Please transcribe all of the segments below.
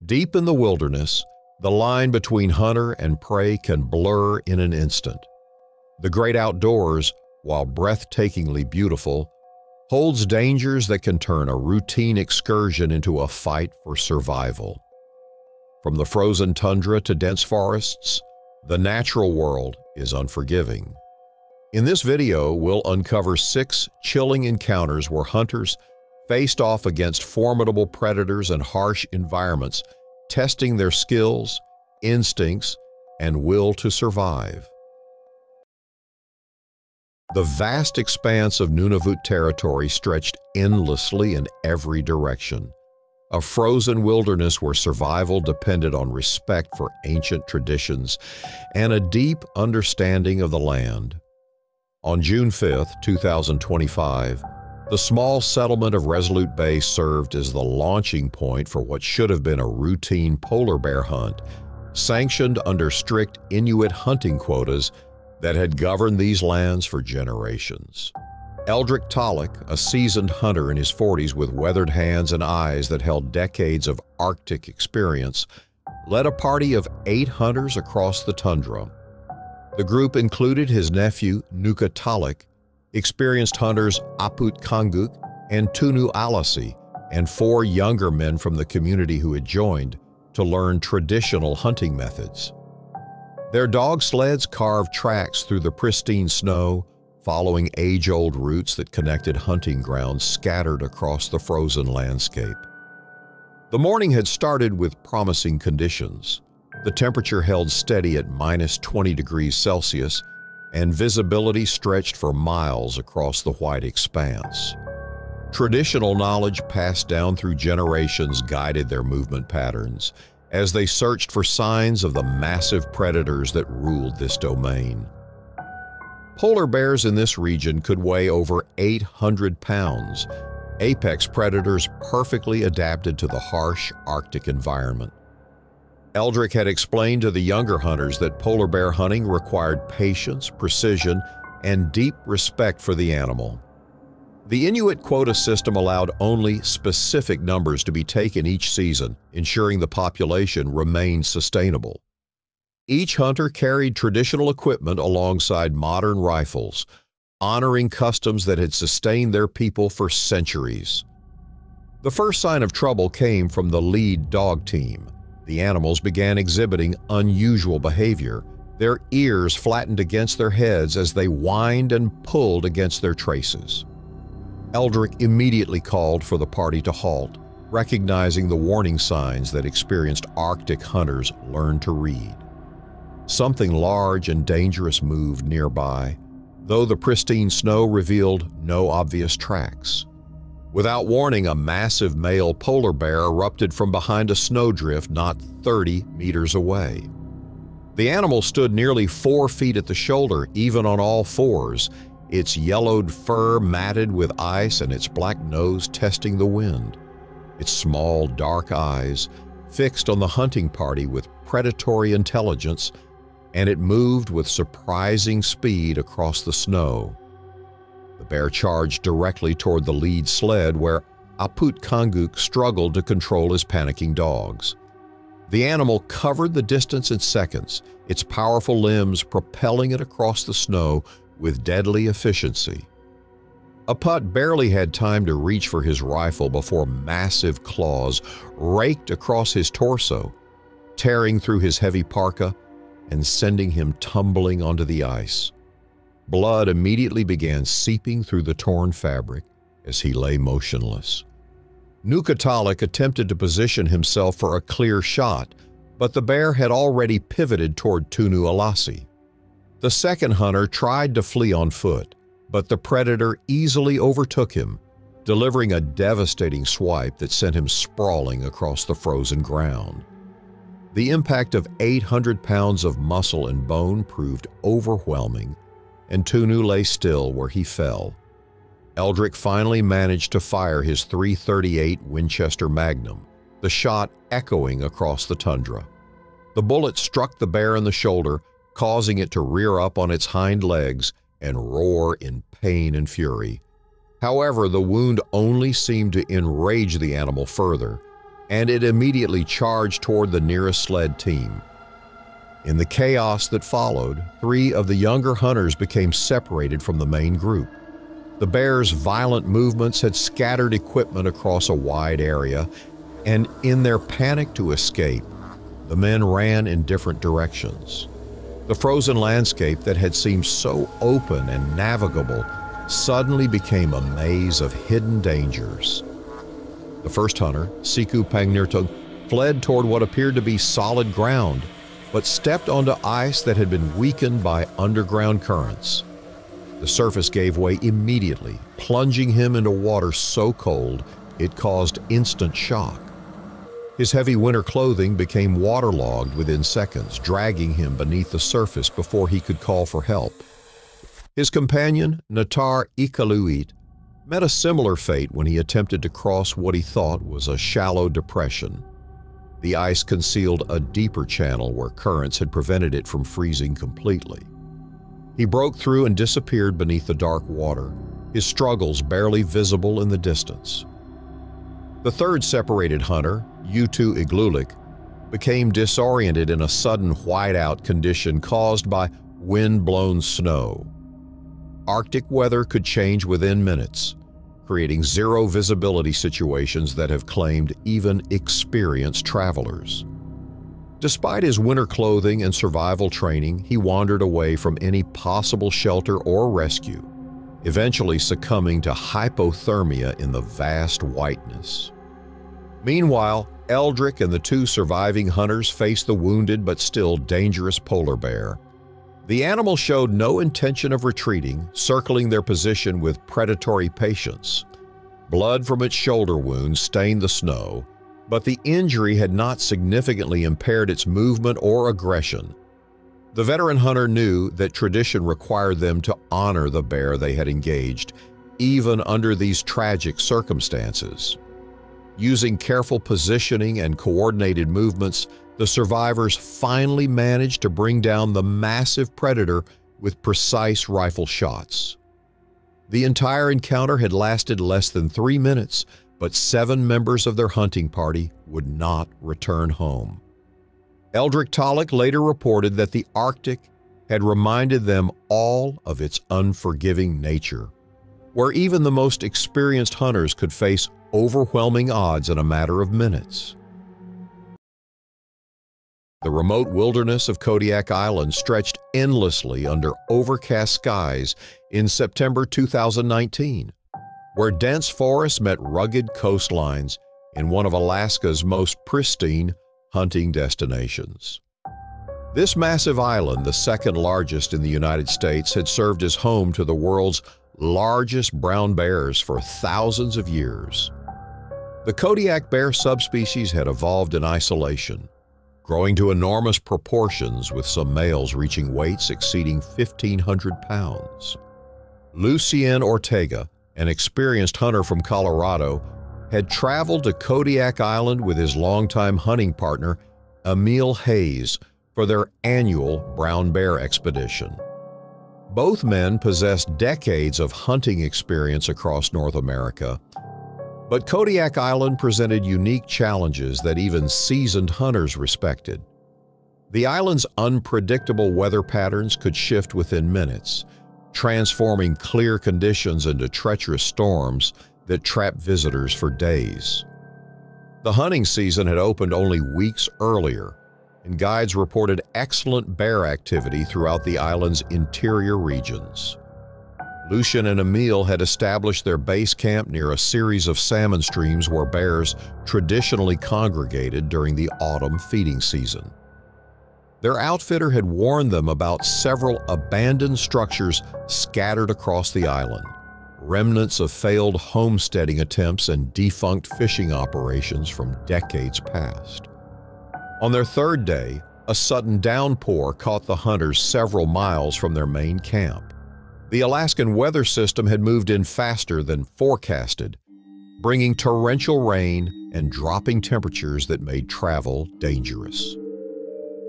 Deep in the wilderness, the line between hunter and prey can blur in an instant. The great outdoors, while breathtakingly beautiful, holds dangers that can turn a routine excursion into a fight for survival. From the frozen tundra to dense forests, the natural world is unforgiving. In this video, we'll uncover 6 chilling encounters where hunters faced off against formidable predators and harsh environments, testing their skills, instincts, and will to survive. The vast expanse of Nunavut territory stretched endlessly in every direction, a frozen wilderness where survival depended on respect for ancient traditions and a deep understanding of the land. On June 5, 2025, the small settlement of Resolute Bay served as the launching point for what should have been a routine polar bear hunt, sanctioned under strict Inuit hunting quotas that had governed these lands for generations. Eldrick Talik, a seasoned hunter in his 40s with weathered hands and eyes that held decades of Arctic experience, led a party of 8 hunters across the tundra. The group included his nephew, Nuka Talik, experienced hunters Aput Kanguk and Tunu Alasi, and 4 younger men from the community who had joined to learn traditional hunting methods. Their dog sleds carved tracks through the pristine snow, following age-old routes that connected hunting grounds scattered across the frozen landscape. The morning had started with promising conditions. The temperature held steady at -20 degrees Celsius, and visibility stretched for miles across the white expanse. Traditional knowledge passed down through generations guided their movement patterns as they searched for signs of the massive predators that ruled this domain. Polar bears in this region could weigh over 800 pounds, apex predators perfectly adapted to the harsh Arctic environment. Eldrick had explained to the younger hunters that polar bear hunting required patience, precision, and deep respect for the animal. The Inuit quota system allowed only specific numbers to be taken each season, ensuring the population remained sustainable. Each hunter carried traditional equipment alongside modern rifles, honoring customs that had sustained their people for centuries. The first sign of trouble came from the lead dog team. The animals began exhibiting unusual behavior, their ears flattened against their heads as they whined and pulled against their traces. Eldrick immediately called for the party to halt, recognizing the warning signs that experienced Arctic hunters learned to read. Something large and dangerous moved nearby, though the pristine snow revealed no obvious tracks. Without warning, a massive male polar bear erupted from behind a snowdrift not 30 meters away. The animal stood nearly 4 feet at the shoulder, even on all fours, its yellowed fur matted with ice and its black nose testing the wind. Its small, dark eyes fixed on the hunting party with predatory intelligence, and it moved with surprising speed across the snow. The bear charged directly toward the lead sled where Aput Kanguk struggled to control his panicking dogs. The animal covered the distance in seconds, its powerful limbs propelling it across the snow with deadly efficiency. Aput barely had time to reach for his rifle before massive claws raked across his torso, tearing through his heavy parka and sending him tumbling onto the ice. Blood immediately began seeping through the torn fabric as he lay motionless. Nuka Talik attempted to position himself for a clear shot, but the bear had already pivoted toward Tunu Alasi. The second hunter tried to flee on foot, but the predator easily overtook him, delivering a devastating swipe that sent him sprawling across the frozen ground. The impact of 800 pounds of muscle and bone proved overwhelming, and Tunu lay still where he fell. Eldrick finally managed to fire his .338 Winchester Magnum, the shot echoing across the tundra. The bullet struck the bear in the shoulder, causing it to rear up on its hind legs and roar in pain and fury. However, the wound only seemed to enrage the animal further, and it immediately charged toward the nearest sled team. In the chaos that followed, 3 of the younger hunters became separated from the main group. The bear's violent movements had scattered equipment across a wide area, and in their panic to escape, the men ran in different directions. The frozen landscape that had seemed so open and navigable suddenly became a maze of hidden dangers. The first hunter, Siku Pangnirtung, fled toward what appeared to be solid ground, but stepped onto ice that had been weakened by underground currents. The surface gave way immediately, plunging him into water so cold it caused instant shock. His heavy winter clothing became waterlogged within seconds, dragging him beneath the surface before he could call for help. His companion, Natar Ikaluit, met a similar fate when he attempted to cross what he thought was a shallow depression. The ice concealed a deeper channel where currents had prevented it from freezing completely. He broke through and disappeared beneath the dark water, his struggles barely visible in the distance. The third separated hunter, Yutu Iglulik, became disoriented in a sudden whiteout condition caused by wind-blown snow. Arctic weather could change within minutes, creating zero visibility situations that have claimed even experienced travelers. Despite his winter clothing and survival training, he wandered away from any possible shelter or rescue, eventually succumbing to hypothermia in the vast whiteness. Meanwhile, Eldrick and the 2 surviving hunters faced the wounded but still dangerous polar bear. The animal showed no intention of retreating, circling their position with predatory patience. Blood from its shoulder wound stained the snow, but the injury had not significantly impaired its movement or aggression. The veteran hunter knew that tradition required them to honor the bear they had engaged, even under these tragic circumstances. Using careful positioning and coordinated movements, the survivors finally managed to bring down the massive predator with precise rifle shots. The entire encounter had lasted less than 3 minutes, but 7 members of their hunting party would not return home. Eldrick Tollick later reported that the Arctic had reminded them all of its unforgiving nature, where even the most experienced hunters could face overwhelming odds in a matter of minutes. The remote wilderness of Kodiak Island stretched endlessly under overcast skies in September 2019, where dense forests met rugged coastlines in one of Alaska's most pristine hunting destinations. This massive island, the second largest in the United States, had served as home to the world's largest brown bears for thousands of years. The Kodiak bear subspecies had evolved in isolation, growing to enormous proportions with some males reaching weights exceeding 1,500 pounds. Lucien Ortega, an experienced hunter from Colorado, had traveled to Kodiak Island with his longtime hunting partner, Emil Hayes, for their annual brown bear expedition. Both men possessed decades of hunting experience across North America, but Kodiak Island presented unique challenges that even seasoned hunters respected. The island's unpredictable weather patterns could shift within minutes, transforming clear conditions into treacherous storms that trapped visitors for days. The hunting season had opened only weeks earlier, and guides reported excellent bear activity throughout the island's interior regions. Lucien and Emil had established their base camp near a series of salmon streams where bears traditionally congregated during the autumn feeding season. Their outfitter had warned them about several abandoned structures scattered across the island, remnants of failed homesteading attempts and defunct fishing operations from decades past. On their third day, a sudden downpour caught the hunters several miles from their main camp. The Alaskan weather system had moved in faster than forecasted, bringing torrential rain and dropping temperatures that made travel dangerous.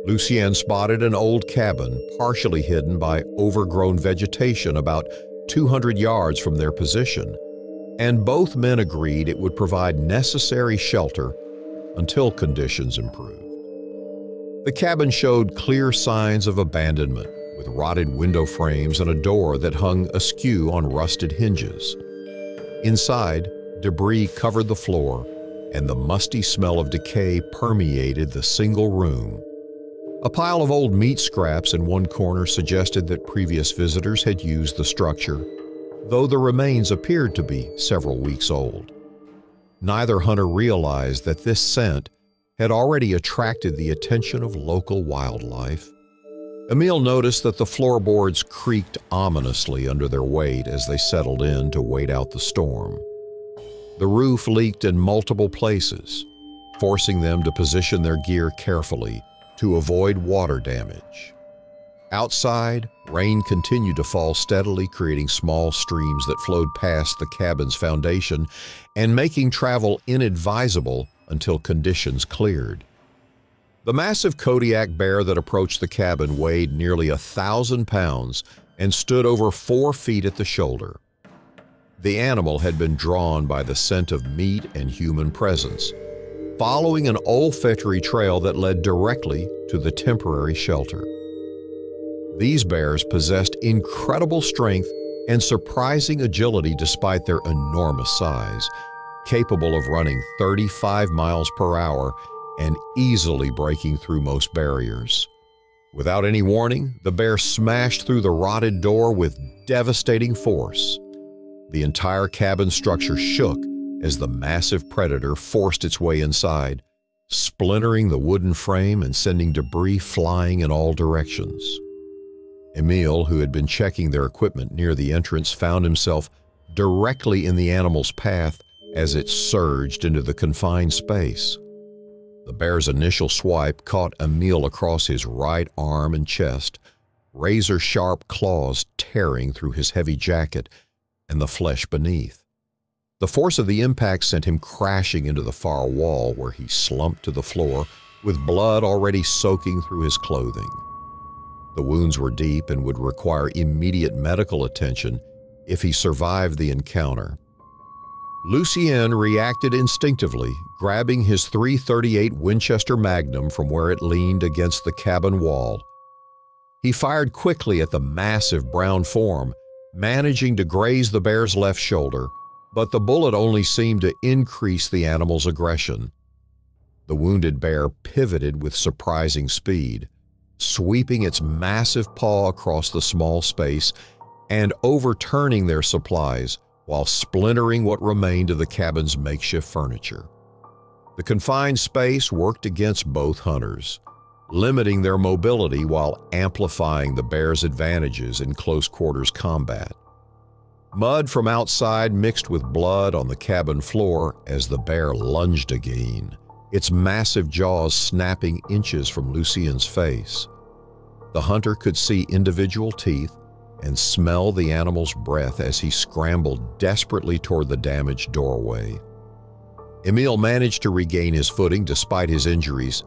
Lucien spotted an old cabin partially hidden by overgrown vegetation about 200 yards from their position, and both men agreed it would provide necessary shelter until conditions improved. The cabin showed clear signs of abandonment, with rotted window frames and a door that hung askew on rusted hinges. Inside, debris covered the floor, and the musty smell of decay permeated the single room. A pile of old meat scraps in one corner suggested that previous visitors had used the structure, though the remains appeared to be several weeks old. Neither hunter realized that this scent had already attracted the attention of local wildlife. Emil noticed that the floorboards creaked ominously under their weight as they settled in to wait out the storm. The roof leaked in multiple places, forcing them to position their gear carefully to avoid water damage. Outside, rain continued to fall steadily, creating small streams that flowed past the cabin's foundation and making travel inadvisable until conditions cleared. The massive Kodiak bear that approached the cabin weighed nearly 1,000 pounds and stood over 4 feet at the shoulder. The animal had been drawn by the scent of meat and human presence, following an olfactory trail that led directly to the temporary shelter. These bears possessed incredible strength and surprising agility despite their enormous size, capable of running 35 miles per hour and easily breaking through most barriers. Without any warning, the bear smashed through the rotted door with devastating force. The entire cabin structure shook as the massive predator forced its way inside, splintering the wooden frame and sending debris flying in all directions. Emil, who had been checking their equipment near the entrance, found himself directly in the animal's path as it surged into the confined space. The bear's initial swipe caught Emil across his right arm and chest, razor-sharp claws tearing through his heavy jacket and the flesh beneath. The force of the impact sent him crashing into the far wall, where he slumped to the floor with blood already soaking through his clothing. The wounds were deep and would require immediate medical attention if he survived the encounter. Lucien reacted instinctively, grabbing his .338 Winchester Magnum from where it leaned against the cabin wall. He fired quickly at the massive brown form, managing to graze the bear's left shoulder, but the bullet only seemed to increase the animal's aggression. The wounded bear pivoted with surprising speed, sweeping its massive paw across the small space and overturning their supplies while splintering what remained of the cabin's makeshift furniture. The confined space worked against both hunters, limiting their mobility while amplifying the bear's advantages in close-quarters combat. Mud from outside mixed with blood on the cabin floor as the bear lunged again, its massive jaws snapping inches from Lucien's face. The hunter could see individual teeth and smell the animal's breath as he scrambled desperately toward the damaged doorway. Emil managed to regain his footing despite his injuries,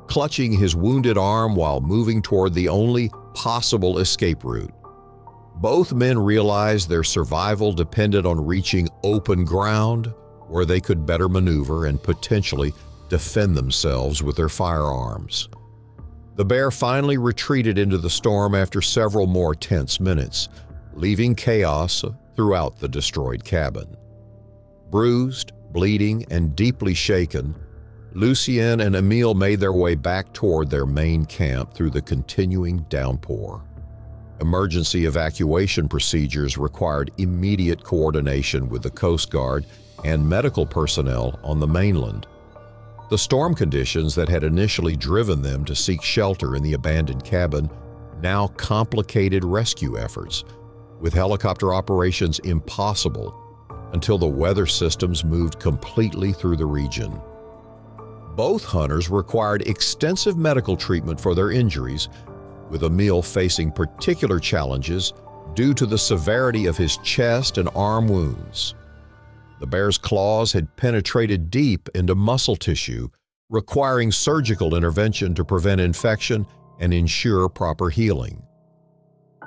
clutching his wounded arm while moving toward the only possible escape route. Both men realized their survival depended on reaching open ground where they could better maneuver and potentially defend themselves with their firearms. The bear finally retreated into the storm after several more tense minutes, leaving chaos throughout the destroyed cabin. Bruised, bleeding, and deeply shaken, Lucien and Emil made their way back toward their main camp through the continuing downpour. Emergency evacuation procedures required immediate coordination with the Coast Guard and medical personnel on the mainland. The storm conditions that had initially driven them to seek shelter in the abandoned cabin now complicated rescue efforts, with helicopter operations impossible until the weather systems moved completely through the region. Both hunters required extensive medical treatment for their injuries, with Emil facing particular challenges due to the severity of his chest and arm wounds. The bear's claws had penetrated deep into muscle tissue, requiring surgical intervention to prevent infection and ensure proper healing.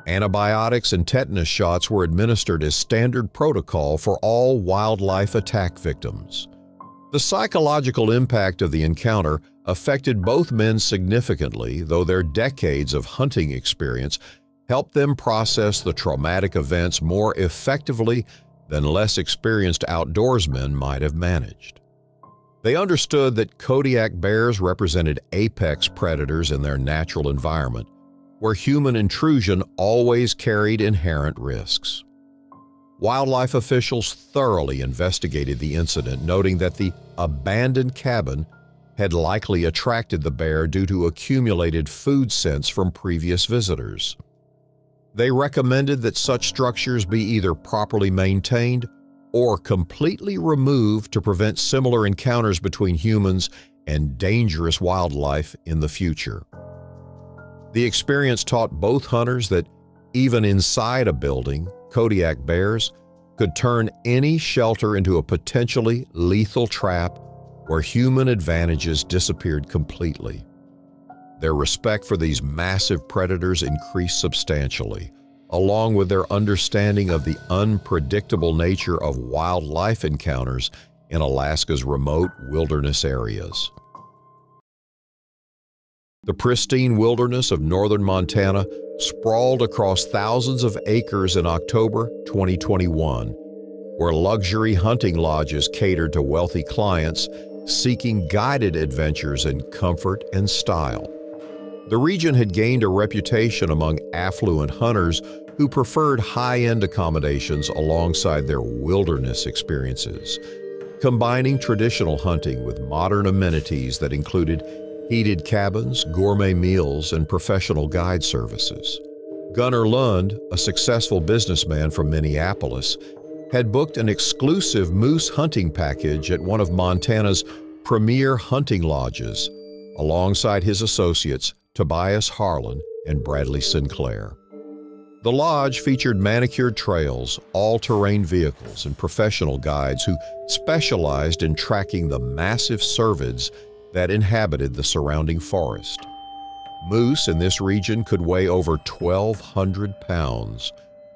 Antibiotics and tetanus shots were administered as standard protocol for all wildlife attack victims. The psychological impact of the encounter affected both men significantly, though their decades of hunting experience helped them process the traumatic events more effectively than less experienced outdoorsmen might have managed. They understood that Kodiak bears represented apex predators in their natural environment, where human intrusion always carried inherent risks. Wildlife officials thoroughly investigated the incident, noting that the abandoned cabin had likely attracted the bear due to accumulated food scents from previous visitors. They recommended that such structures be either properly maintained or completely removed to prevent similar encounters between humans and dangerous wildlife in the future. The experience taught both hunters that even inside a building, Kodiak bears could turn any shelter into a potentially lethal trap where human advantages disappeared completely. Their respect for these massive predators increased substantially, along with their understanding of the unpredictable nature of wildlife encounters in Alaska's remote wilderness areas. The pristine wilderness of northern Montana sprawled across thousands of acres in October 2021, where luxury hunting lodges catered to wealthy clients seeking guided adventures in comfort and style. The region had gained a reputation among affluent hunters who preferred high-end accommodations alongside their wilderness experiences, combining traditional hunting with modern amenities that included heated cabins, gourmet meals, and professional guide services. Gunnar Lund, a successful businessman from Minneapolis, had booked an exclusive moose hunting package at one of Montana's premier hunting lodges, alongside his associates Tobias Harlan and Bradley Sinclair. The lodge featured manicured trails, all-terrain vehicles, and professional guides who specialized in tracking the massive cervids that inhabited the surrounding forest. Moose in this region could weigh over 1,200 pounds,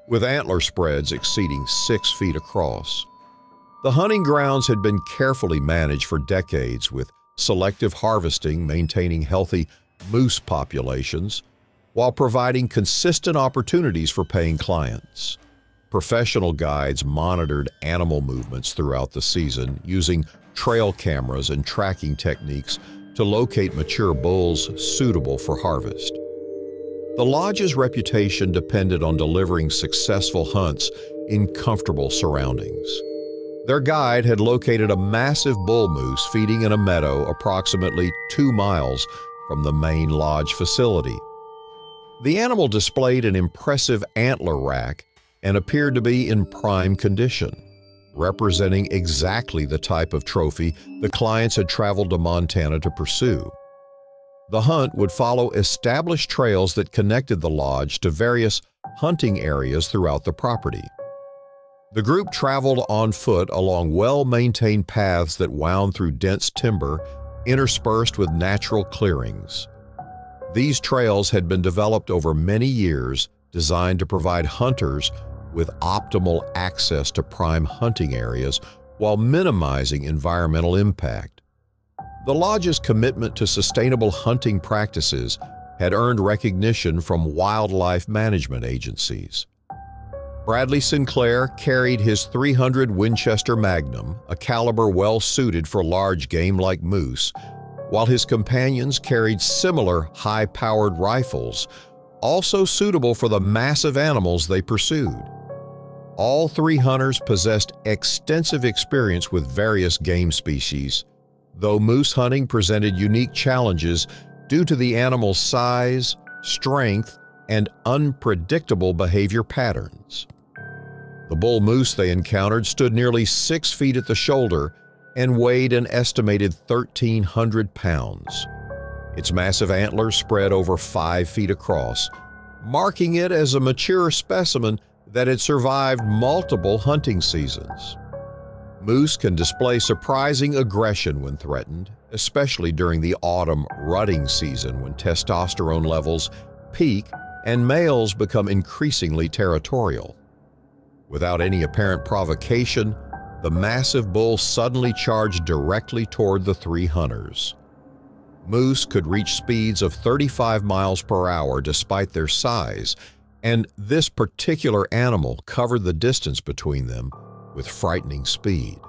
with antler spreads exceeding 6 feet across. The hunting grounds had been carefully managed for decades, with selective harvesting maintaining healthy moose populations while providing consistent opportunities for paying clients. Professional guides monitored animal movements throughout the season using trail cameras and tracking techniques to locate mature bulls suitable for harvest. The lodge's reputation depended on delivering successful hunts in comfortable surroundings. Their guide had located a massive bull moose feeding in a meadow approximately 2 miles from the main lodge facility. The animal displayed an impressive antler rack and appeared to be in prime condition, representing exactly the type of trophy the clients had traveled to Montana to pursue. The hunt would follow established trails that connected the lodge to various hunting areas throughout the property. The group traveled on foot along well-maintained paths that wound through dense timber interspersed with natural clearings. These trails had been developed over many years, designed to provide hunters with optimal access to prime hunting areas while minimizing environmental impact. The lodge's commitment to sustainable hunting practices had earned recognition from wildlife management agencies. Bradley Sinclair carried his .300 Winchester Magnum, a caliber well suited for large game like moose, while his companions carried similar high-powered rifles, also suitable for the massive animals they pursued. All 3 hunters possessed extensive experience with various game species, though moose hunting presented unique challenges due to the animal's size, strength, and unpredictable behavior patterns. The bull moose they encountered stood nearly 6 feet at the shoulder and weighed an estimated 1,300 pounds. Its massive antlers spread over 5 feet across, marking it as a mature specimen that had survived multiple hunting seasons. Moose can display surprising aggression when threatened, especially during the autumn rutting season when testosterone levels peak and males become increasingly territorial. Without any apparent provocation, the massive bull suddenly charged directly toward the three hunters. Moose could reach speeds of 35 miles per hour despite their size, and this particular animal covered the distance between them with frightening speed.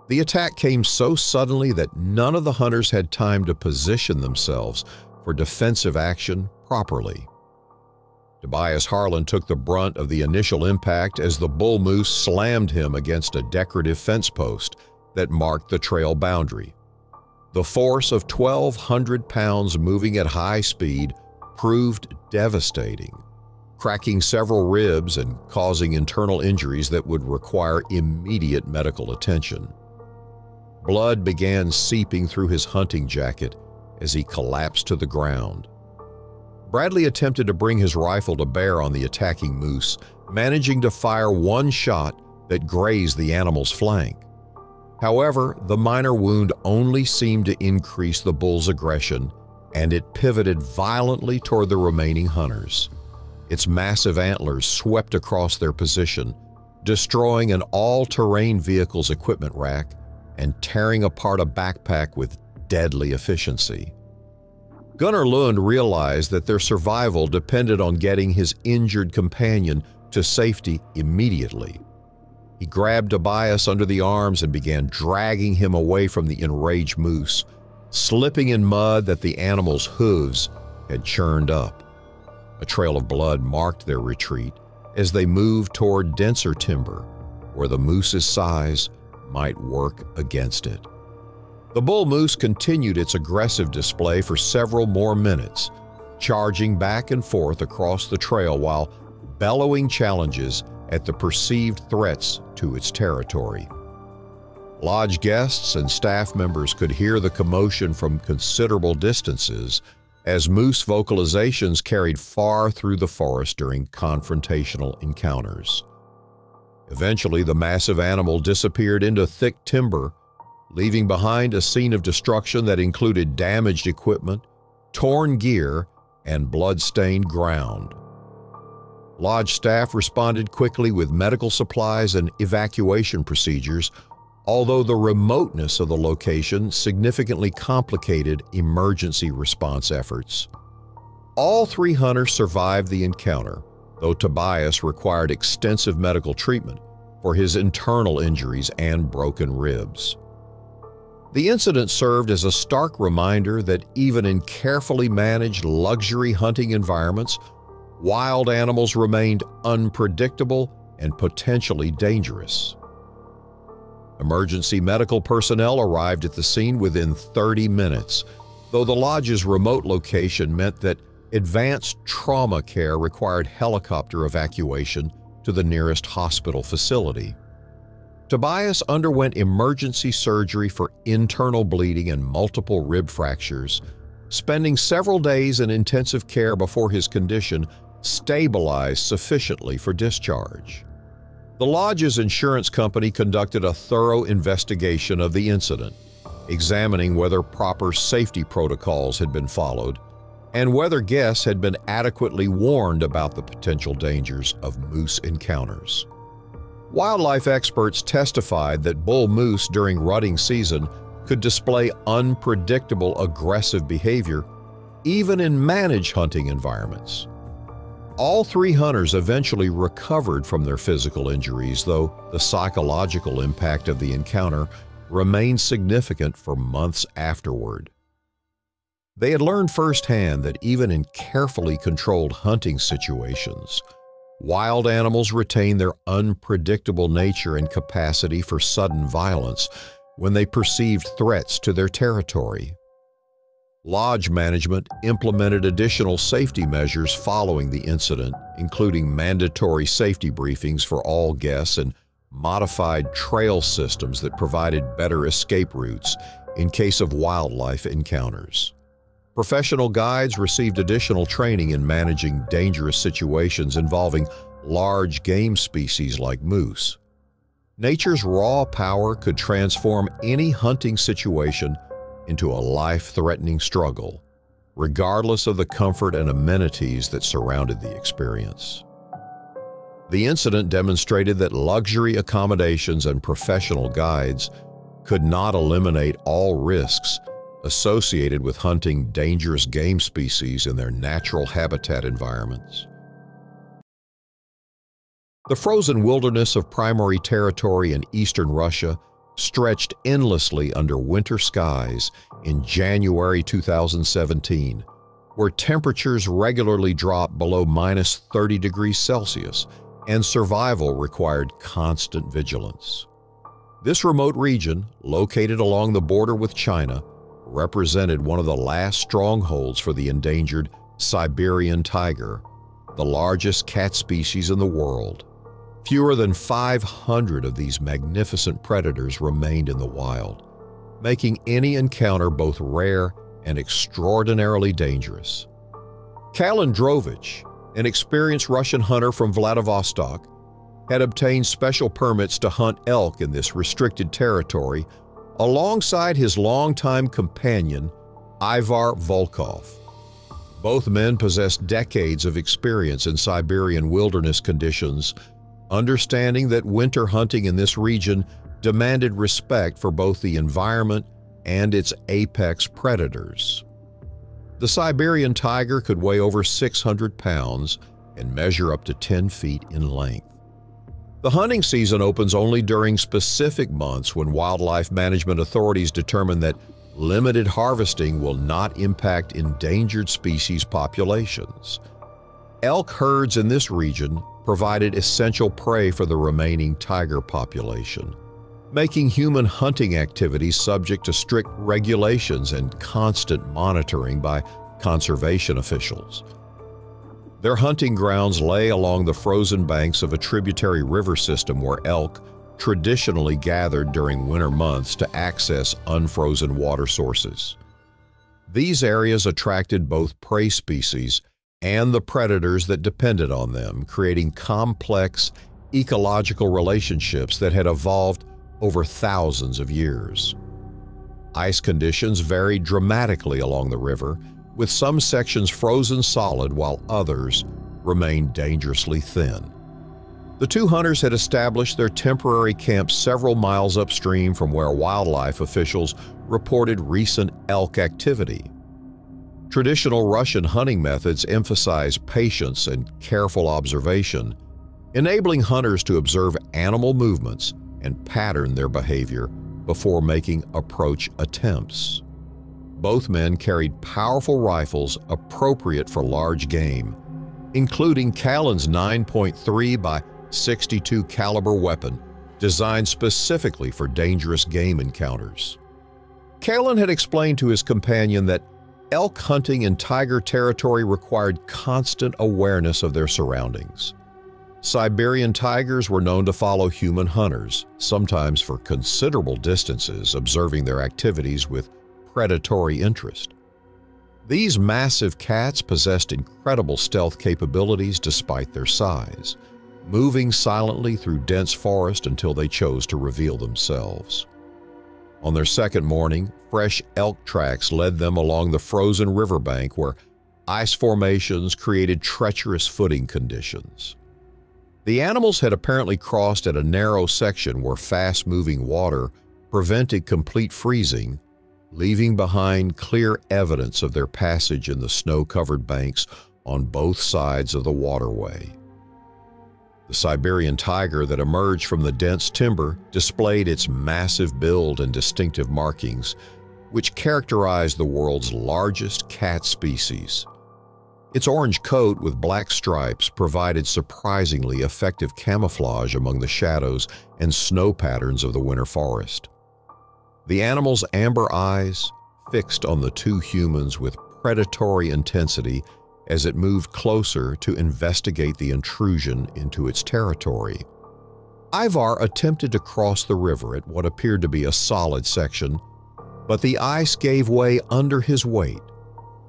The attack came so suddenly that none of the hunters had time to position themselves for defensive action properly. Tobias Harlan took the brunt of the initial impact as the bull moose slammed him against a decorative fence post that marked the trail boundary. The force of 1,200 pounds moving at high speed proved devastating, cracking several ribs and causing internal injuries that would require immediate medical attention. Blood began seeping through his hunting jacket as he collapsed to the ground. Bradley attempted to bring his rifle to bear on the attacking moose, managing to fire one shot that grazed the animal's flank. However, the minor wound only seemed to increase the bull's aggression, and it pivoted violently toward the remaining hunters. Its massive antlers swept across their position, destroying an all-terrain vehicle's equipment rack and tearing apart a backpack with deadly efficiency. Gunnar Lund realized that their survival depended on getting his injured companion to safety immediately. He grabbed Tobias under the arms and began dragging him away from the enraged moose, slipping in mud that the animal's hooves had churned up. A trail of blood marked their retreat as they moved toward denser timber, where the moose's size might work against it. The bull moose continued its aggressive display for several more minutes, charging back and forth across the trail while bellowing challenges at the perceived threats to its territory. Lodge guests and staff members could hear the commotion from considerable distances as moose vocalizations carried far through the forest during confrontational encounters. Eventually, the massive animal disappeared into thick timber, leaving behind a scene of destruction that included damaged equipment, torn gear, and blood-stained ground. Lodge staff responded quickly with medical supplies and evacuation procedures, although the remoteness of the location significantly complicated emergency response efforts. All three hunters survived the encounter, though Tobias required extensive medical treatment for his internal injuries and broken ribs. The incident served as a stark reminder that even in carefully managed luxury hunting environments, wild animals remained unpredictable and potentially dangerous. Emergency medical personnel arrived at the scene within 30 minutes, though the lodge's remote location meant that advanced trauma care required helicopter evacuation to the nearest hospital facility. Tobias underwent emergency surgery for internal bleeding and multiple rib fractures, spending several days in intensive care before his condition stabilized sufficiently for discharge. The lodge's insurance company conducted a thorough investigation of the incident, examining whether proper safety protocols had been followed and whether guests had been adequately warned about the potential dangers of moose encounters. Wildlife experts testified that bull moose during rutting season could display unpredictable aggressive behavior even in managed hunting environments. All three hunters eventually recovered from their physical injuries, though the psychological impact of the encounter remained significant for months afterward. They had learned firsthand that even in carefully controlled hunting situations, wild animals retain their unpredictable nature and capacity for sudden violence when they perceived threats to their territory. Lodge management implemented additional safety measures following the incident, including mandatory safety briefings for all guests and modified trail systems that provided better escape routes in case of wildlife encounters. Professional guides received additional training in managing dangerous situations involving large game species like moose. Nature's raw power could transform any hunting situation into a life-threatening struggle, regardless of the comfort and amenities that surrounded the experience. The incident demonstrated that luxury accommodations and professional guides could not eliminate all risks associated with hunting dangerous game species in their natural habitat environments. The frozen wilderness of Primorye Territory in eastern Russia stretched endlessly under winter skies in January 2017, where temperatures regularly dropped below -30 degrees Celsius, and survival required constant vigilance. This remote region, located along the border with China, represented one of the last strongholds for the endangered Siberian tiger, the largest cat species in the world. Fewer than 500 of these magnificent predators remained in the wild, making any encounter both rare and extraordinarily dangerous. Kalin Drovich, an experienced Russian hunter from Vladivostok, had obtained special permits to hunt elk in this restricted territory alongside his longtime companion, Ivar Volkov. Both men possessed decades of experience in Siberian wilderness conditions, understanding that winter hunting in this region demanded respect for both the environment and its apex predators. The Siberian tiger could weigh over 600 pounds and measure up to 10 feet in length. The hunting season opens only during specific months when wildlife management authorities determine that limited harvesting will not impact endangered species populations. Elk herds in this region provided essential prey for the remaining tiger population, making human hunting activities subject to strict regulations and constant monitoring by conservation officials. Their hunting grounds lay along the frozen banks of a tributary river system where elk traditionally gathered during winter months to access unfrozen water sources. These areas attracted both prey species and the predators that depended on them, creating complex ecological relationships that had evolved over thousands of years. Ice conditions varied dramatically along the river, with some sections frozen solid while others remained dangerously thin. The two hunters had established their temporary camp several miles upstream from where wildlife officials reported recent elk activity. Traditional Russian hunting methods emphasize patience and careful observation, enabling hunters to observe animal movements and pattern their behavior before making approach attempts. Both men carried powerful rifles appropriate for large game, including Kalin's 9.3 by 62 caliber weapon designed specifically for dangerous game encounters. Kalin had explained to his companion that elk hunting in tiger territory required constant awareness of their surroundings. Siberian tigers were known to follow human hunters, sometimes for considerable distances, observing their activities with predatory interest. These massive cats possessed incredible stealth capabilities despite their size, moving silently through dense forest until they chose to reveal themselves. On their second morning, fresh elk tracks led them along the frozen riverbank where ice formations created treacherous footing conditions. The animals had apparently crossed at a narrow section where fast-moving water prevented complete freezing, leaving behind clear evidence of their passage in the snow-covered banks on both sides of the waterway. The Siberian tiger that emerged from the dense timber displayed its massive build and distinctive markings, which characterized the world's largest cat species. Its orange coat with black stripes provided surprisingly effective camouflage among the shadows and snow patterns of the winter forest. The animal's amber eyes fixed on the two humans with predatory intensity as it moved closer to investigate the intrusion into its territory. Ivar attempted to cross the river at what appeared to be a solid section, but the ice gave way under his weight,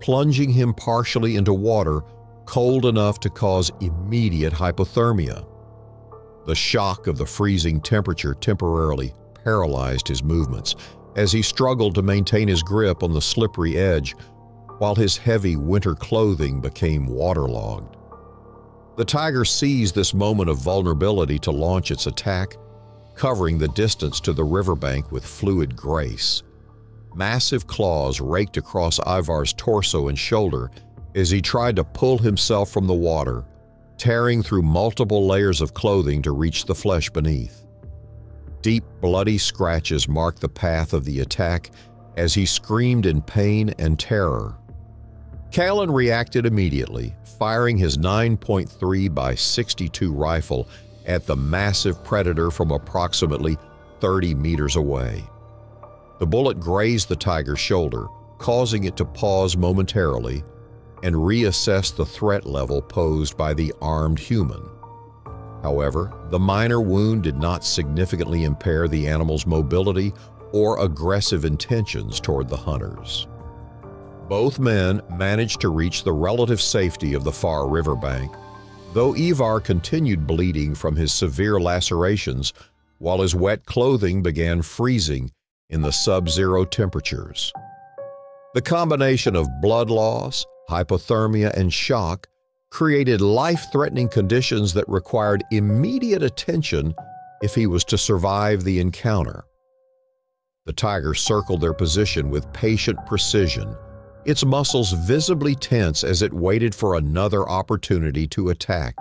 plunging him partially into water cold enough to cause immediate hypothermia. The shock of the freezing temperature temporarily paralyzed his movements as he struggled to maintain his grip on the slippery edge while his heavy winter clothing became waterlogged. The tiger seized this moment of vulnerability to launch its attack, covering the distance to the riverbank with fluid grace. Massive claws raked across Ivar's torso and shoulder as he tried to pull himself from the water, tearing through multiple layers of clothing to reach the flesh beneath. Deep, bloody scratches marked the path of the attack as he screamed in pain and terror. Callan reacted immediately, firing his 9.3 by 62 rifle at the massive predator from approximately 30 meters away. The bullet grazed the tiger's shoulder, causing it to pause momentarily and reassess the threat level posed by the armed human. However, the minor wound did not significantly impair the animal's mobility or aggressive intentions toward the hunters. Both men managed to reach the relative safety of the far riverbank, though Ivar continued bleeding from his severe lacerations while his wet clothing began freezing in the sub-zero temperatures. The combination of blood loss, hypothermia, and shock created life-threatening conditions that required immediate attention if he was to survive the encounter. The tiger circled their position with patient precision, its muscles visibly tense as it waited for another opportunity to attack.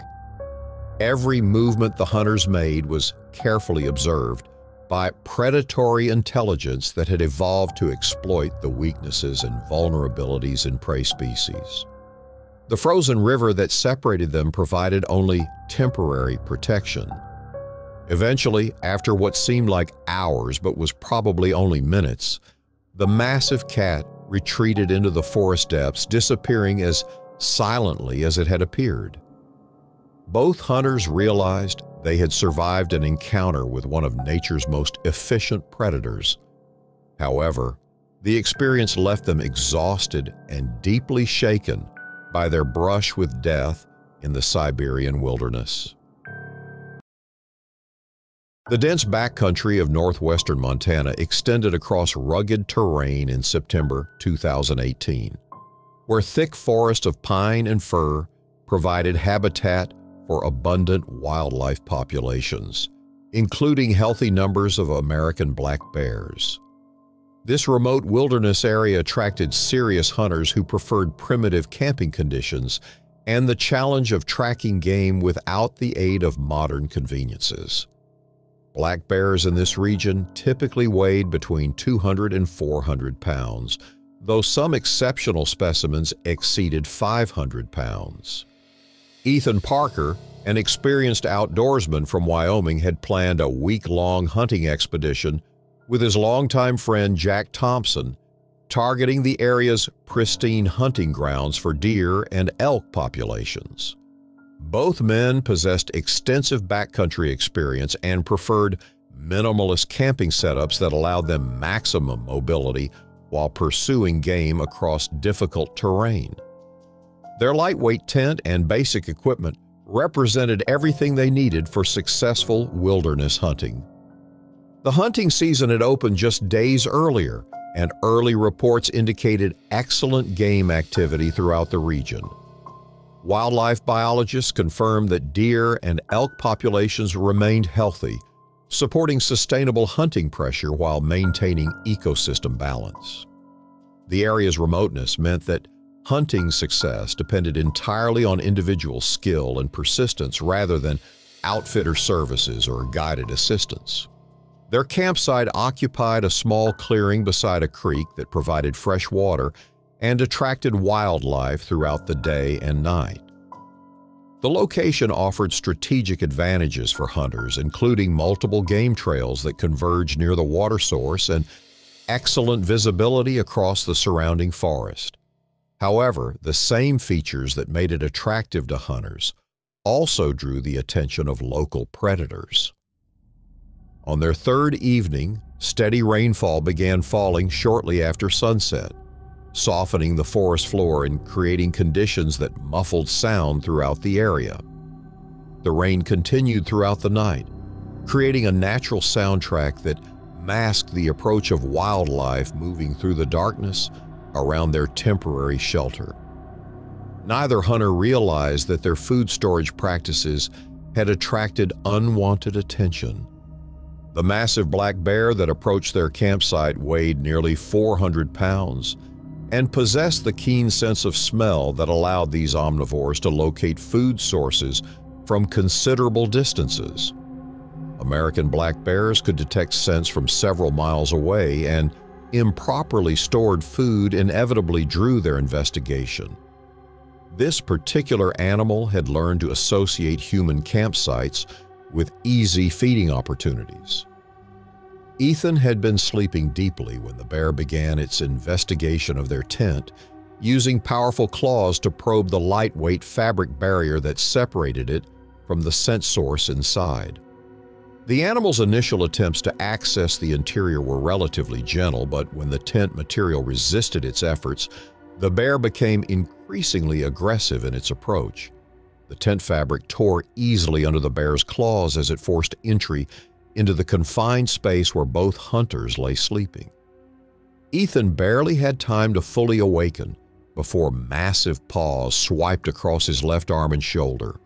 Every movement the hunters made was carefully observed by predatory intelligence that had evolved to exploit the weaknesses and vulnerabilities in prey species. The frozen river that separated them provided only temporary protection. Eventually, after what seemed like hours but was probably only minutes, the massive cat retreated into the forest depths, disappearing as silently as it had appeared. Both hunters realized they had survived an encounter with one of nature's most efficient predators. However, the experience left them exhausted and deeply shaken by their brush with death in the Siberian wilderness. The dense backcountry of northwestern Montana extended across rugged terrain in September 2018, where thick forests of pine and fir provided habitat for abundant wildlife populations, including healthy numbers of American black bears. This remote wilderness area attracted serious hunters who preferred primitive camping conditions and the challenge of tracking game without the aid of modern conveniences. Black bears in this region typically weighed between 200 and 400 pounds, though some exceptional specimens exceeded 500 pounds. Ethan Parker, an experienced outdoorsman from Wyoming, had planned a week-long hunting expedition with his longtime friend Jack Thompson, targeting the area's pristine hunting grounds for deer and elk populations. Both men possessed extensive backcountry experience and preferred minimalist camping setups that allowed them maximum mobility while pursuing game across difficult terrain. Their lightweight tent and basic equipment represented everything they needed for successful wilderness hunting. The hunting season had opened just days earlier, and early reports indicated excellent game activity throughout the region. Wildlife biologists confirmed that deer and elk populations remained healthy, supporting sustainable hunting pressure while maintaining ecosystem balance. The area's remoteness meant that hunting success depended entirely on individual skill and persistence rather than outfitter services or guided assistance. Their campsite occupied a small clearing beside a creek that provided fresh water and attracted wildlife throughout the day and night. The location offered strategic advantages for hunters, including multiple game trails that converged near the water source and excellent visibility across the surrounding forest. However, the same features that made it attractive to hunters also drew the attention of local predators. On their third evening, steady rainfall began falling shortly after sunset, softening the forest floor and creating conditions that muffled sound throughout the area. The rain continued throughout the night, creating a natural soundtrack that masked the approach of wildlife moving through the darkness around their temporary shelter. Neither hunter realized that their food storage practices had attracted unwanted attention. The massive black bear that approached their campsite weighed nearly 400 pounds and possessed the keen sense of smell that allowed these omnivores to locate food sources from considerable distances. American black bears could detect scents from several miles away, and improperly stored food inevitably drew their investigation. This particular animal had learned to associate human campsites with easy feeding opportunities. Ethan had been sleeping deeply when the bear began its investigation of their tent, using powerful claws to probe the lightweight fabric barrier that separated it from the scent source inside. The animal's initial attempts to access the interior were relatively gentle, but when the tent material resisted its efforts, the bear became increasingly aggressive in its approach. The tent fabric tore easily under the bear's claws as it forced entry into the confined space where both hunters lay sleeping. Ethan barely had time to fully awaken before massive paws swiped across his left arm and shoulder,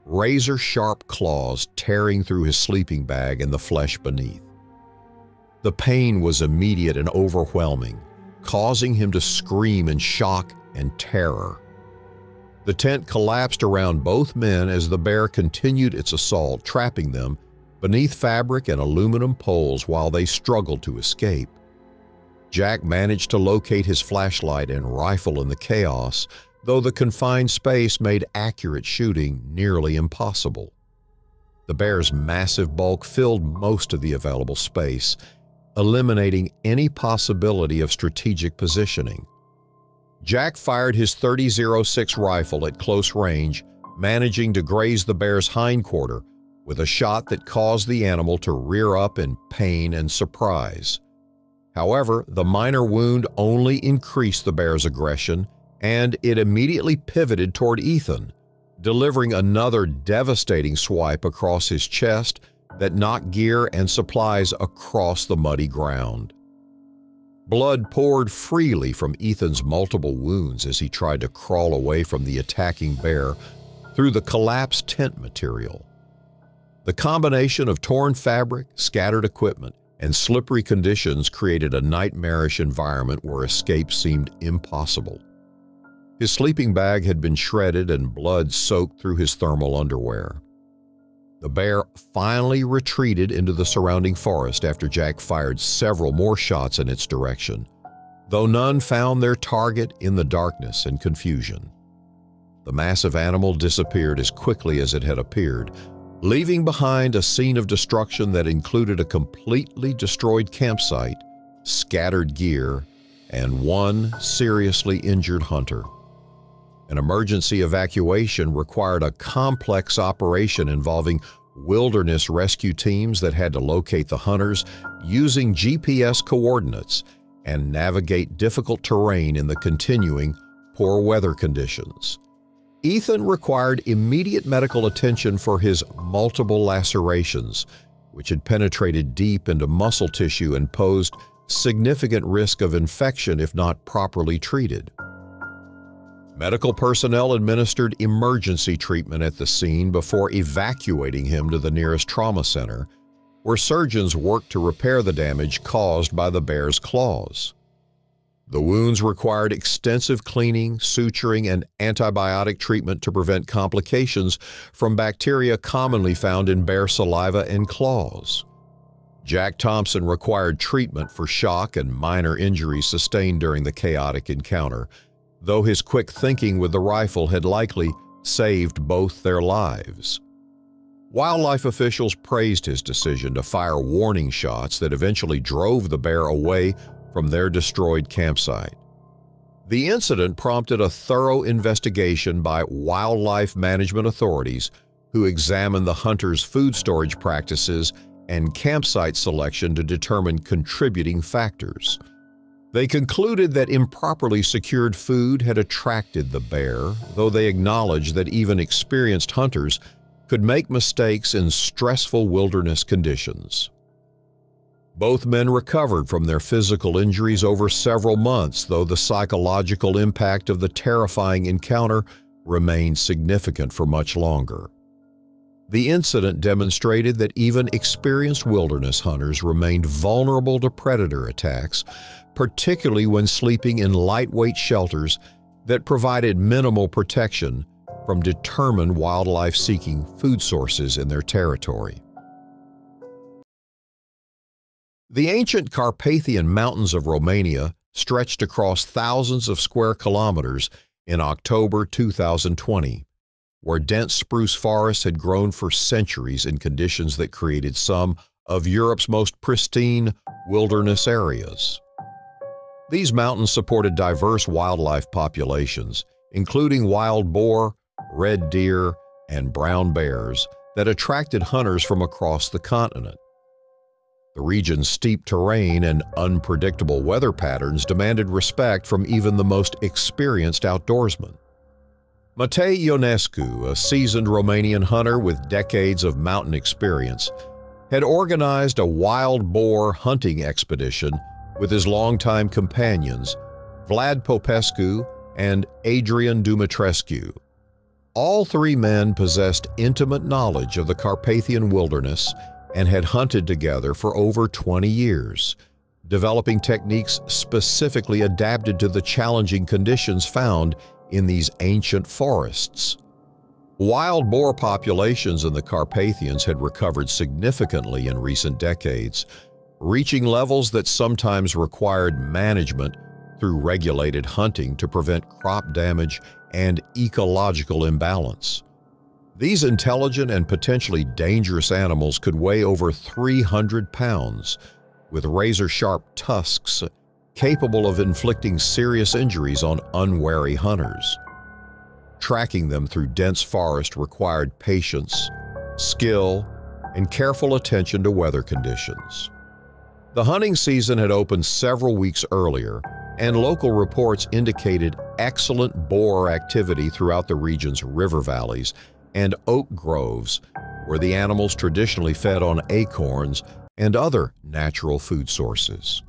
razor-sharp claws tearing through his sleeping bag and the flesh beneath. The pain was immediate and overwhelming, causing him to scream in shock and terror. The tent collapsed around both men as the bear continued its assault, trapping them beneath fabric and aluminum poles while they struggled to escape. Jack managed to locate his flashlight and rifle in the chaos, though the confined space made accurate shooting nearly impossible. The bear's massive bulk filled most of the available space, eliminating any possibility of strategic positioning. Jack fired his .30-06 rifle at close range, managing to graze the bear's hindquarter with a shot that caused the animal to rear up in pain and surprise. However, the minor wound only increased the bear's aggression, and it immediately pivoted toward Ethan, delivering another devastating swipe across his chest that knocked gear and supplies across the muddy ground. Blood poured freely from Ethan's multiple wounds as he tried to crawl away from the attacking bear through the collapsed tent material. The combination of torn fabric, scattered equipment, and slippery conditions created a nightmarish environment where escape seemed impossible. His sleeping bag had been shredded and blood soaked through his thermal underwear. The bear finally retreated into the surrounding forest after Jack fired several more shots in its direction, though none found their target in the darkness and confusion. The massive animal disappeared as quickly as it had appeared, leaving behind a scene of destruction that included a completely destroyed campsite, scattered gear, and one seriously injured hunter. An emergency evacuation required a complex operation involving wilderness rescue teams that had to locate the hunters using GPS coordinates and navigate difficult terrain in the continuing poor weather conditions. Ethan required immediate medical attention for his multiple lacerations, which had penetrated deep into muscle tissue and posed significant risk of infection if not properly treated. Medical personnel administered emergency treatment at the scene before evacuating him to the nearest trauma center, where surgeons worked to repair the damage caused by the bear's claws. The wounds required extensive cleaning, suturing, and antibiotic treatment to prevent complications from bacteria commonly found in bear saliva and claws. Jack Thompson required treatment for shock and minor injuries sustained during the chaotic encounter, though his quick thinking with the rifle had likely saved both their lives. Wildlife officials praised his decision to fire warning shots that eventually drove the bear away from their destroyed campsite. The incident prompted a thorough investigation by wildlife management authorities who examined the hunters' food storage practices and campsite selection to determine contributing factors. They concluded that improperly secured food had attracted the bear, though they acknowledged that even experienced hunters could make mistakes in stressful wilderness conditions. Both men recovered from their physical injuries over several months, though the psychological impact of the terrifying encounter remained significant for much longer. The incident demonstrated that even experienced wilderness hunters remained vulnerable to predator attacks, particularly when sleeping in lightweight shelters that provided minimal protection from determined wildlife-seeking food sources in their territory. The ancient Carpathian Mountains of Romania stretched across thousands of square kilometers in October 2020, where dense spruce forests had grown for centuries in conditions that created some of Europe's most pristine wilderness areas. These mountains supported diverse wildlife populations, including wild boar, red deer, and brown bears that attracted hunters from across the continent. The region's steep terrain and unpredictable weather patterns demanded respect from even the most experienced outdoorsmen. Matei Ionescu, a seasoned Romanian hunter with decades of mountain experience, had organized a wild boar hunting expedition with his longtime companions, Vlad Popescu and Adrian Dumitrescu. All three men possessed intimate knowledge of the Carpathian wilderness and had hunted together for over 20 years, developing techniques specifically adapted to the challenging conditions found in these ancient forests. Wild boar populations in the Carpathians had recovered significantly in recent decades, reaching levels that sometimes required management through regulated hunting to prevent crop damage and ecological imbalance. These intelligent and potentially dangerous animals could weigh over 300 pounds, with razor-sharp tusks capable of inflicting serious injuries on unwary hunters. Tracking them through dense forest required patience, skill, and careful attention to weather conditions. The hunting season had opened several weeks earlier, and local reports indicated excellent boar activity throughout the region's river valleys and oak groves, where the animals traditionally fed on acorns and other natural food sources.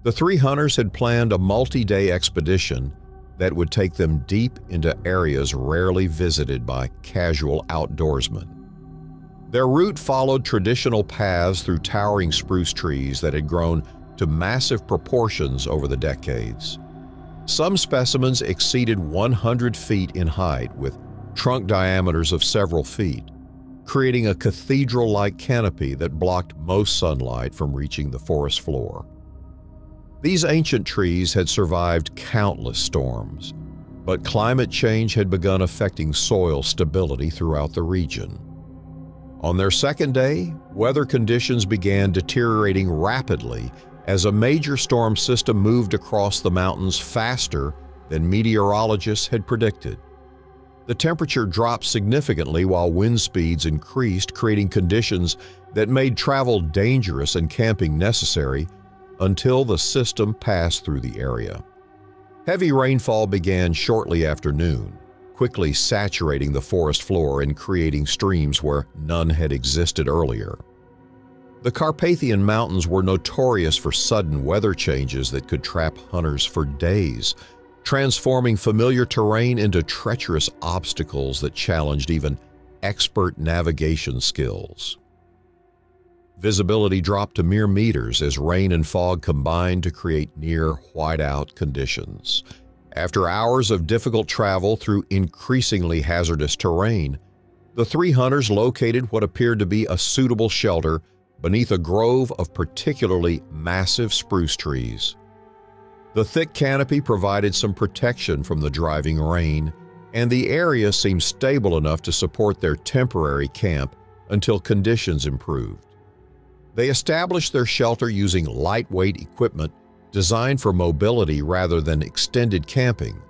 The three hunters had planned a multi-day expedition that would take them deep into areas rarely visited by casual outdoorsmen. Their route followed traditional paths through towering spruce trees that had grown to massive proportions over the decades. Some specimens exceeded 100 feet in height, with trunk diameters of several feet, creating a cathedral-like canopy that blocked most sunlight from reaching the forest floor. These ancient trees had survived countless storms, but climate change had begun affecting soil stability throughout the region. On their second day, weather conditions began deteriorating rapidly as a major storm system moved across the mountains faster than meteorologists had predicted. The temperature dropped significantly while wind speeds increased, creating conditions that made travel dangerous and camping necessary until the system passed through the area. Heavy rainfall began shortly after noon, quickly saturating the forest floor and creating streams where none had existed earlier. The Carpathian Mountains were notorious for sudden weather changes that could trap hunters for days, transforming familiar terrain into treacherous obstacles that challenged even expert navigation skills. Visibility dropped to mere meters as rain and fog combined to create near whiteout conditions. After hours of difficult travel through increasingly hazardous terrain, the three hunters located what appeared to be a suitable shelter beneath a grove of particularly massive spruce trees. The thick canopy provided some protection from the driving rain, and the area seemed stable enough to support their temporary camp until conditions improved. They established their shelter using lightweight equipment designed for mobility rather than extended camping,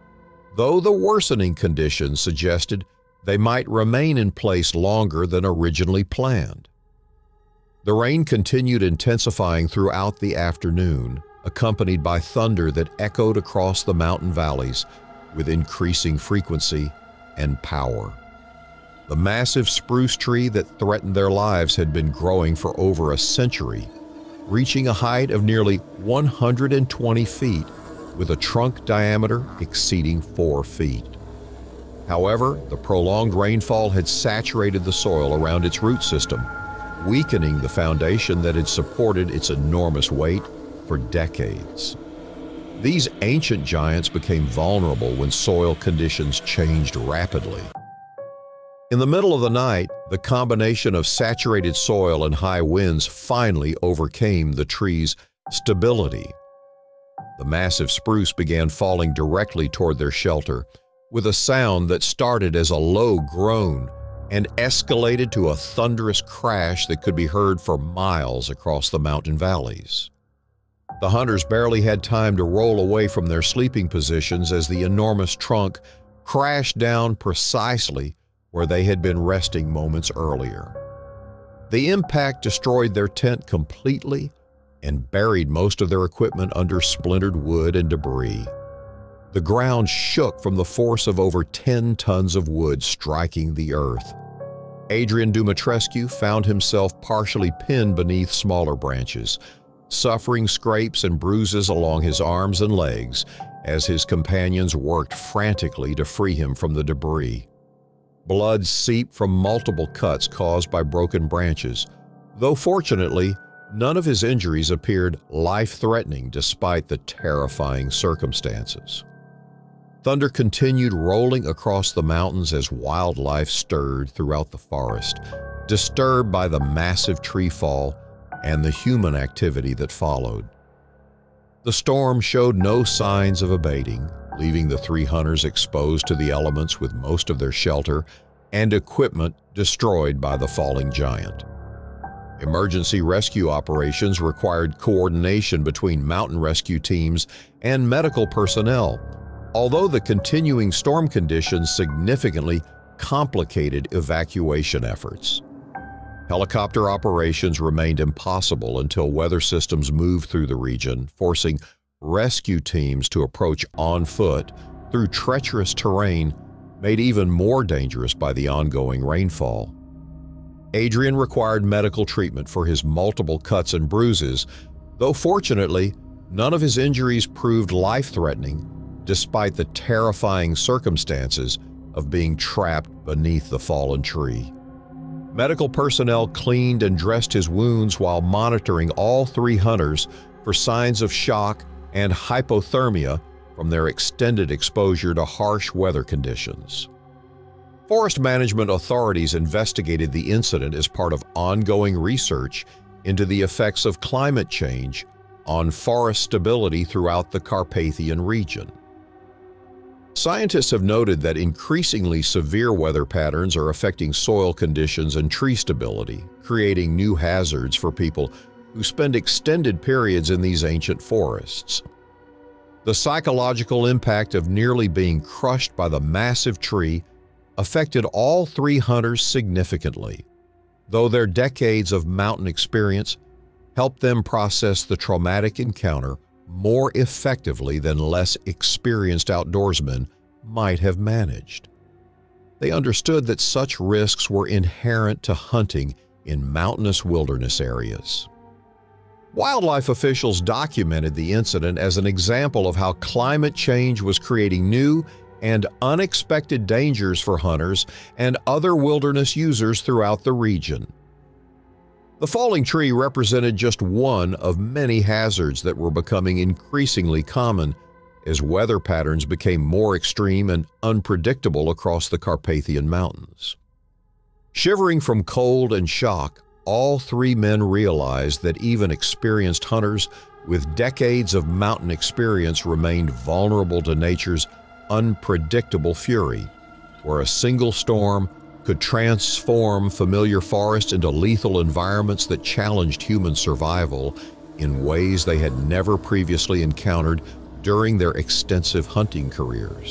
though the worsening conditions suggested they might remain in place longer than originally planned. The rain continued intensifying throughout the afternoon, accompanied by thunder that echoed across the mountain valleys with increasing frequency and power. The massive spruce tree that threatened their lives had been growing for over a century, reaching a height of nearly 120 feet with a trunk diameter exceeding 4 feet. However, the prolonged rainfall had saturated the soil around its root system, weakening the foundation that had supported its enormous weight for decades. These ancient giants became vulnerable when soil conditions changed rapidly. In the middle of the night, the combination of saturated soil and high winds finally overcame the tree's stability. The massive spruce began falling directly toward their shelter, with a sound that started as a low groan and escalated to a thunderous crash that could be heard for miles across the mountain valleys. The hunters barely had time to roll away from their sleeping positions as the enormous trunk crashed down precisely where they had been resting moments earlier. The impact destroyed their tent completely and buried most of their equipment under splintered wood and debris. The ground shook from the force of over 10 tons of wood striking the earth. Adrian Dumitrescu found himself partially pinned beneath smaller branches, suffering scrapes and bruises along his arms and legs as his companions worked frantically to free him from the debris. Blood seeped from multiple cuts caused by broken branches, though fortunately, none of his injuries appeared life-threatening despite the terrifying circumstances. Thunder continued rolling across the mountains as wildlife stirred throughout the forest, disturbed by the massive tree fall and the human activity that followed. The storm showed no signs of abating, leaving the three hunters exposed to the elements with most of their shelter and equipment destroyed by the falling giant. Emergency rescue operations required coordination between mountain rescue teams and medical personnel, although the continuing storm conditions significantly complicated evacuation efforts. Helicopter operations remained impossible until weather systems moved through the region, forcing rescue teams to approach on foot through treacherous terrain made even more dangerous by the ongoing rainfall. Adrian required medical treatment for his multiple cuts and bruises, though fortunately, none of his injuries proved life-threatening despite the terrifying circumstances of being trapped beneath the fallen tree. Medical personnel cleaned and dressed his wounds while monitoring all three hunters for signs of shock and hypothermia from their extended exposure to harsh weather conditions. Forest management authorities investigated the incident as part of ongoing research into the effects of climate change on forest stability throughout the Carpathian region. Scientists have noted that increasingly severe weather patterns are affecting soil conditions and tree stability, creating new hazards for people who spend extended periods in these ancient forests. The psychological impact of nearly being crushed by the massive tree affected all three hunters significantly, though their decades of mountain experience helped them process the traumatic encounter more effectively than less experienced outdoorsmen might have managed. They understood that such risks were inherent to hunting in mountainous wilderness areas. Wildlife officials documented the incident as an example of how climate change was creating new and unexpected dangers for hunters and other wilderness users throughout the region. The falling tree represented just one of many hazards that were becoming increasingly common as weather patterns became more extreme and unpredictable across the Carpathian Mountains. Shivering from cold and shock, all three men realized that even experienced hunters with decades of mountain experience remained vulnerable to nature's unpredictable fury, where a single storm could transform familiar forests into lethal environments that challenged human survival in ways they had never previously encountered during their extensive hunting careers.